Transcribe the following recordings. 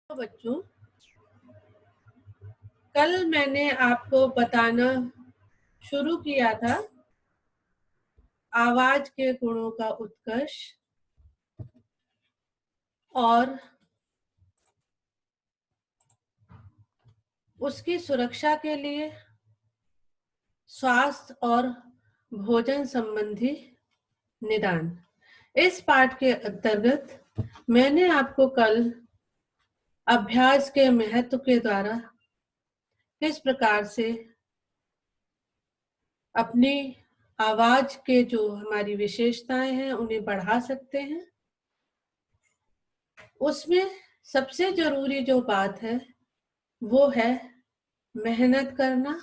तो बच्चों, कल मैंने आपको बताना शुरू किया था आवाज के गुणों का उत्कर्ष और उसकी सुरक्षा के लिए स्वास्थ्य और भोजन संबंधी निदान। इस पाठ के अंतर्गत मैंने आपको कल अभ्यास के महत्व के द्वारा किस प्रकार से अपनी आवाज के जो हमारी विशेषताएं हैं उन्हें बढ़ा सकते हैं, उसमें सबसे जरूरी जो बात है वो है मेहनत करना,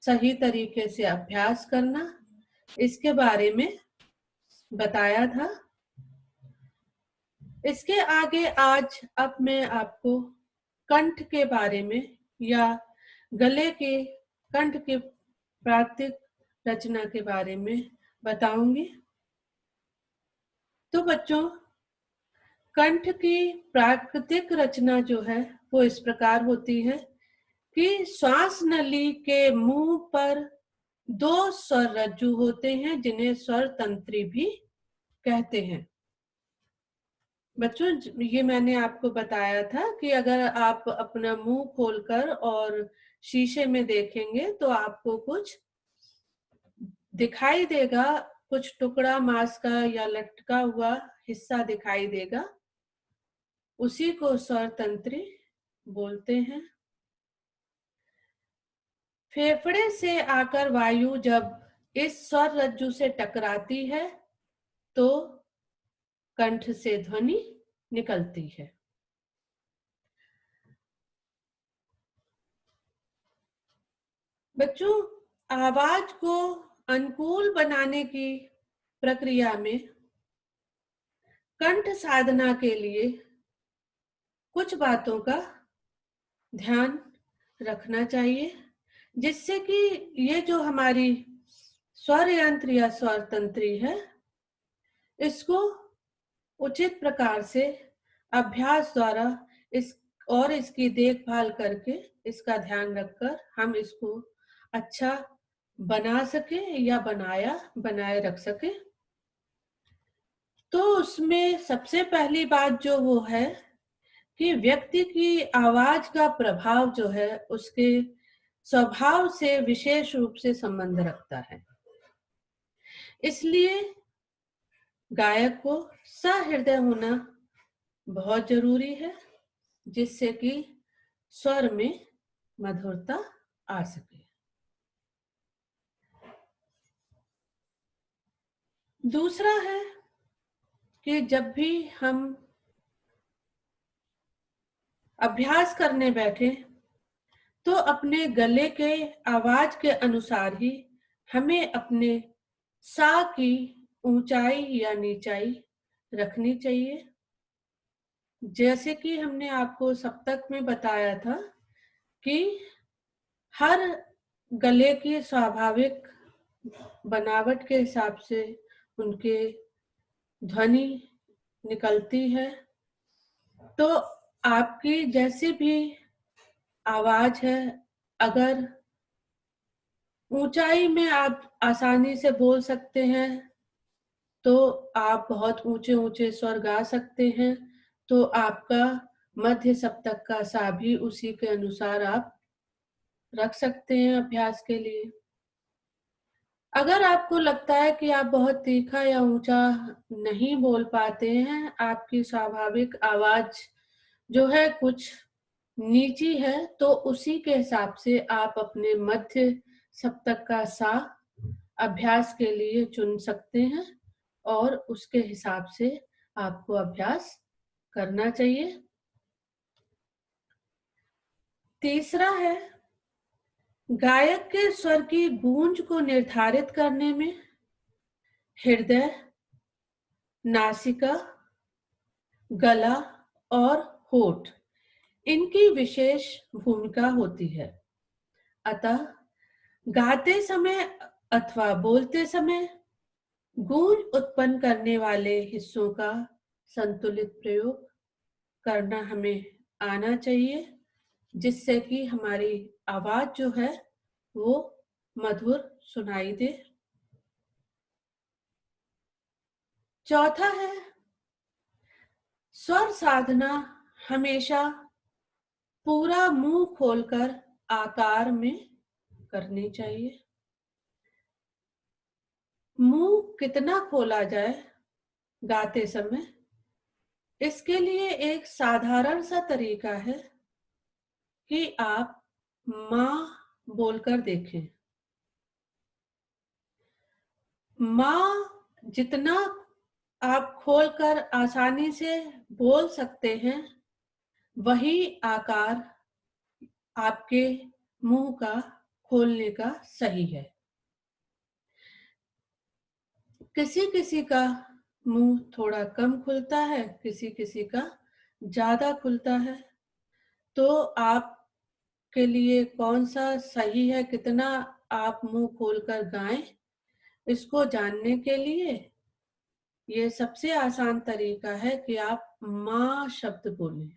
सही तरीके से अभ्यास करना। इसके बारे में बताया था। इसके आगे आज अब मैं आपको कंठ के बारे में या गले के कंठ के प्राकृतिक रचना के बारे में बताऊंगी। तो बच्चों, कंठ की प्राकृतिक रचना जो है वो इस प्रकार होती है कि श्वास नली के मुंह पर दो स्वर रज्जु होते हैं जिन्हें स्वर तंत्री भी कहते हैं। बच्चों, ये मैंने आपको बताया था कि अगर आप अपना मुंह खोलकर और शीशे में देखेंगे तो आपको कुछ दिखाई देगा, कुछ टुकड़ा मांस का या लटका हुआ हिस्सा दिखाई देगा। उसी को स्वर तंत्री बोलते हैं। फेफड़े से आकर वायु जब इस स्वर रज्जु से टकराती है तो कंठ से ध्वनि निकलती है। बच्चों, आवाज को अनुकूल बनाने की प्रक्रिया में कंठ साधना के लिए कुछ बातों का ध्यान रखना चाहिए, जिससे कि ये जो हमारी स्वर यंत्र या स्वर तंत्री है इसको उचित प्रकार से अभ्यास द्वारा इसकी देखभाल करके इसका ध्यान रखकर हम इसको अच्छा बना सके या बनाए रख सके। तो उसमें सबसे पहली बात जो वो है कि व्यक्ति की आवाज का प्रभाव जो है उसके स्वभाव से विशेष रूप से संबंध रखता है। इसलिए गायक को सहृदय होना बहुत जरूरी है, जिससे कि स्वर में मधुरता आ सके। दूसरा है कि जब भी हम अभ्यास करने बैठे तो अपने गले के आवाज के अनुसार ही हमें अपने सा की ऊंचाई या नीचाई रखनी चाहिए। जैसे कि हमने आपको सप्तक में बताया था कि हर गले की स्वाभाविक बनावट के हिसाब से उनके ध्वनि निकलती है। तो आपकी जैसी भी आवाज है, अगर ऊंचाई में आप आसानी से बोल सकते हैं तो आप बहुत ऊंचे ऊंचे स्वर गा सकते हैं। तो आपका मध्य सप्तक का सा भी उसी के अनुसार आप रख सकते हैं अभ्यास के लिए। अगर आपको लगता है कि आप बहुत तीखा या ऊंचा नहीं बोल पाते हैं, आपकी स्वाभाविक आवाज जो है कुछ नीची है, तो उसी के हिसाब से आप अपने मध्य सप्तक का सा अभ्यास के लिए चुन सकते हैं और उसके हिसाब से आपको अभ्यास करना चाहिए। तीसरा है, गायक के स्वर की गूंज को निर्धारित करने में हृदय, नासिका, गला और होठ इनकी विशेष भूमिका होती है। अतः गाते समय अथवा बोलते समय गूंज उत्पन्न करने वाले हिस्सों का संतुलित प्रयोग करना हमें आना चाहिए, जिससे कि हमारी आवाज जो है वो मधुर सुनाई दे। चौथा है, स्वर साधना हमेशा पूरा मुंह खोलकर आकार में करनी चाहिए। मुंह कितना खोला जाए गाते समय, इसके लिए एक साधारण सा तरीका है कि आप माँ बोलकर देखें। माँ जितना आप खोलकर आसानी से बोल सकते हैं, वही आकार आपके मुंह का खोलने का सही है। किसी किसी का मुंह थोड़ा कम खुलता है, किसी किसी का ज्यादा खुलता है। तो आप के लिए कौन सा सही है, कितना आप मुंह खोलकर गाएं, इसको जानने के लिए ये सबसे आसान तरीका है कि आप माँ शब्द बोलें।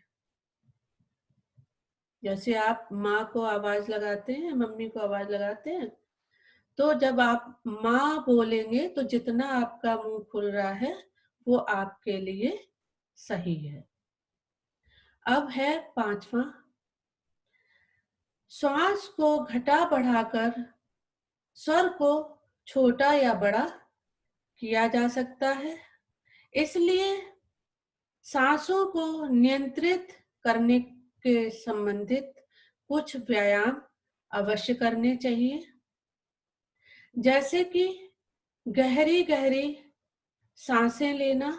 जैसे आप माँ को आवाज लगाते हैं, मम्मी को आवाज लगाते हैं, तो जब आप माँ बोलेंगे तो जितना आपका मुंह खुल रहा है वो आपके लिए सही है। अब है पांचवा, श्वास को घटा बढ़ाकर स्वर को छोटा या बड़ा किया जा सकता है। इसलिए सांसों को नियंत्रित करने के संबंधित कुछ व्यायाम अवश्य करने चाहिए, जैसे कि गहरी गहरी सांसें लेना,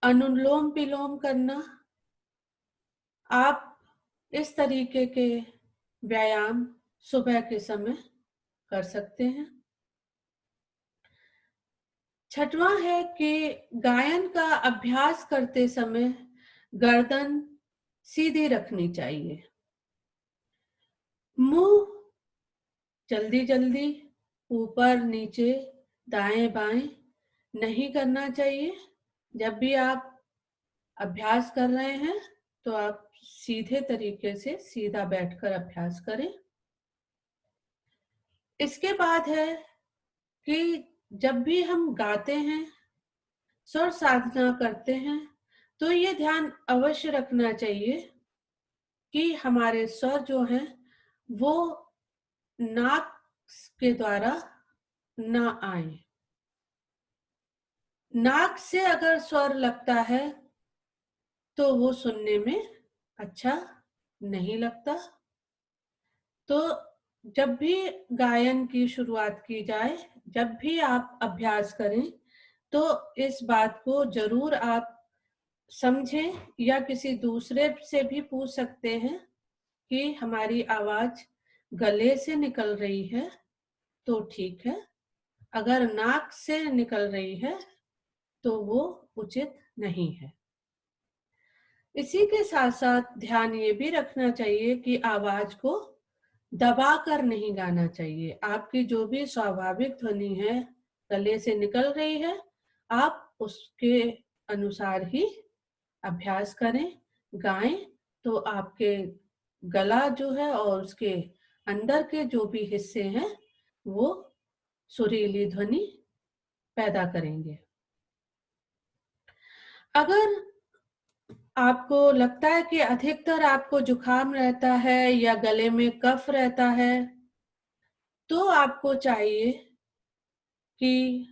अनुलोम विलोम करना। आप इस तरीके के व्यायाम सुबह के समय कर सकते हैं। छठवां है कि गायन का अभ्यास करते समय गर्दन सीधी रखनी चाहिए। मुंह जल्दी जल्दी ऊपर नीचे दाएं बाएं नहीं करना चाहिए। जब भी आप अभ्यास कर रहे हैं तो आप सीधे तरीके से सीधा बैठकर अभ्यास करें। इसके बाद है कि जब भी हम गाते हैं, स्वर साधना करते हैं, तो ये ध्यान अवश्य रखना चाहिए कि हमारे स्वर जो हैं वो नाक के द्वारा ना आए। नाक से अगर स्वर लगता है तो वो सुनने में अच्छा नहीं लगता। तो जब भी गायन की शुरुआत की जाए, जब भी आप अभ्यास करें, तो इस बात को जरूर आप समझें या किसी दूसरे से भी पूछ सकते हैं कि हमारी आवाज गले से निकल रही है तो ठीक है, अगर नाक से निकल रही है तो वो उचित नहीं है। इसी के साथ साथ ध्यान ये भी रखना चाहिए कि आवाज को दबा कर नहीं गाना चाहिए। आपकी जो भी स्वाभाविक ध्वनि है गले से निकल रही है, आप उसके अनुसार ही अभ्यास करें, गाएं, तो आपके गला जो है और उसके अंदर के जो भी हिस्से हैं वो सुरीली ध्वनि पैदा करेंगे। अगर आपको लगता है कि अधिकतर आपको जुकाम रहता है या गले में कफ रहता है, तो आपको चाहिए कि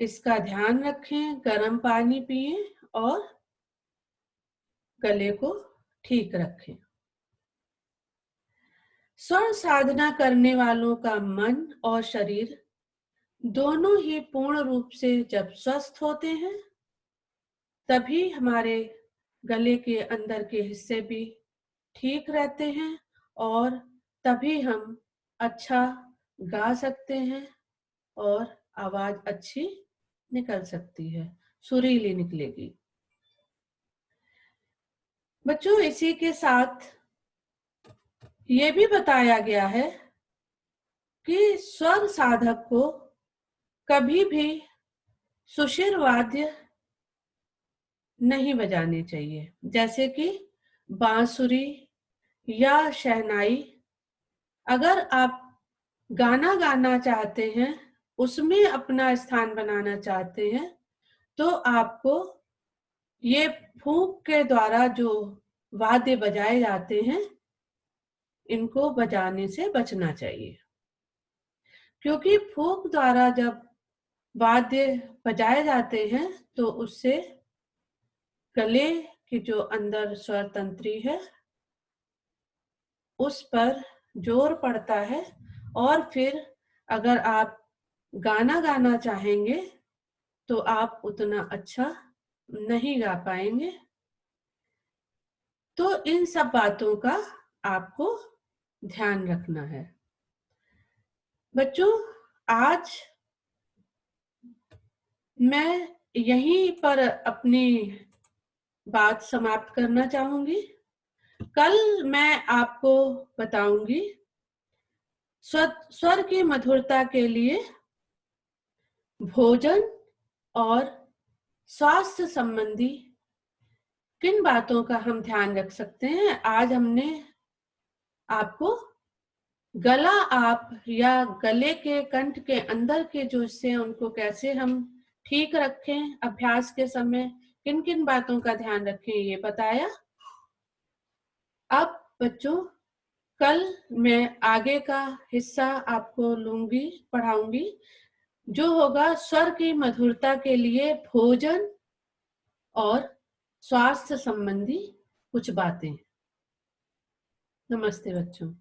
इसका ध्यान रखें, गर्म पानी पिएं और गले को ठीक रखें। स्वर साधना करने वालों का मन और शरीर दोनों ही पूर्ण रूप से जब स्वस्थ होते हैं, तभी हमारे गले के अंदर के हिस्से भी ठीक रहते हैं और तभी हम अच्छा गा सकते हैं और आवाज अच्छी निकल सकती है, सुरीली निकलेगी। बच्चों, इसी के साथ ये भी बताया गया है कि स्वर साधक को कभी भी सुशिर वाद्य नहीं बजाने चाहिए, जैसे कि बांसुरी या शहनाई। अगर आप गाना गाना चाहते हैं, उसमें अपना स्थान बनाना चाहते हैं, तो आपको ये फूंक के द्वारा जो वाद्य बजाए जाते हैं, इनको बजाने से बचना चाहिए। क्योंकि फूंक द्वारा जब वाद्य बजाए जाते हैं, तो उससे गले की जो अंदर स्वर तंत्री है, उस पर जोर पड़ता है, और फिर अगर आप गाना गाना चाहेंगे तो आप उतना अच्छा नहीं गा पाएंगे। तो इन सब बातों का आपको ध्यान रखना है। बच्चों, आज मैं यहीं पर अपनी बात समाप्त करना चाहूंगी। कल मैं आपको बताऊंगी स्वर की मधुरता के लिए भोजन और स्वास्थ्य संबंधी किन बातों का हम ध्यान रख सकते हैं। आज हमने आपको गला आप या गले के कंठ के अंदर के जो हिस्से हैं, उनको कैसे हम ठीक रखें, अभ्यास के समय किन किन बातों का ध्यान रखें, ये बताया। अब बच्चों, कल मैं आगे का हिस्सा आपको लूंगी, पढ़ाऊंगी, जो होगा स्वर की मधुरता के लिए भोजन और स्वास्थ्य संबंधी कुछ बातें। नमस्ते बच्चों।